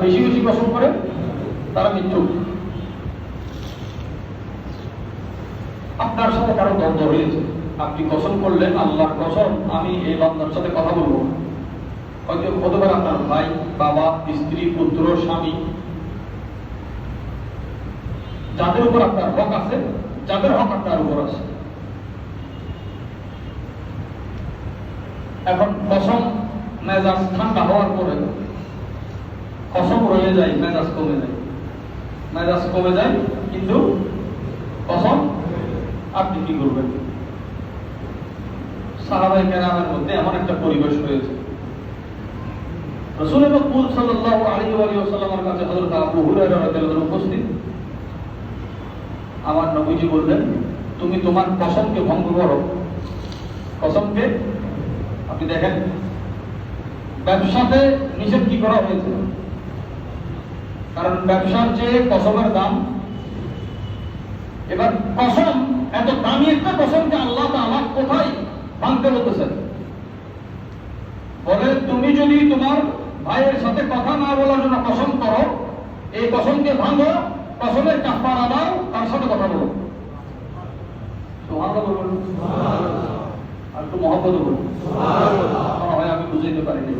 বেশি বেশি কসম করে তারা মিথ্যুক। আপনার সাথে কারো দ্বন্দ্ব হয়েছে, আপনি কসম করলেন আল্লাহর কসম আমি এই বান্দার সাথে কথা বলবো, হয়তো হতে পারে আপনার ভাই, বাবা, স্ত্রী, পুত্র, স্বামী, যাদের উপর আপনার হক আছে, যাদের হক আপনার উপর আছে। এখন কসম মেজাজ ঠান্ডা হওয়ার পরে কসম রয়ে যায়, মেজাজ কমে যায়, মেজাজ কমে যায়, কিন্তু কসম আপনি কি করবেন? সাহাবায়ে কেরামের মধ্যে এমন একটা পরিবেশ হয়েছে, রাসূল মকবুল সাল্লাল্লাহু আলাইহি ওয়া সাল্লামের কাছে হযরত আবু হুরায়রা রাদিয়াল্লাহু আনহু উপস্থিত। আমার নবীজি বললেন, তুমি তোমার কসমকে ভঙ্গ করো। কসমকে আপনি দেখেন ব্যবসাতে নিষেধ কি করা হয়েছে, কারণ ব্যবসার চেয়ে কসমের দাম। এবার কসম, এত দামি একটা কসমকে আল্লাহ তাআলা কোথায় ভাঙতে বলতেছেন? বলে তুমি যদি তোমার ভাইয়ের সাথে কথা না বলার জন্য কসম করো, এই কসমকে ভাঙো, কসমের কাফারা দাও, তার সাথে কথা বলো। সুবহানাল্লাহ বলুন, সুবহানাল্লাহ। আর একটু মহব্বত বলুন, সুবহানাল্লাহ। আমি বুঝাইতে পারিনি।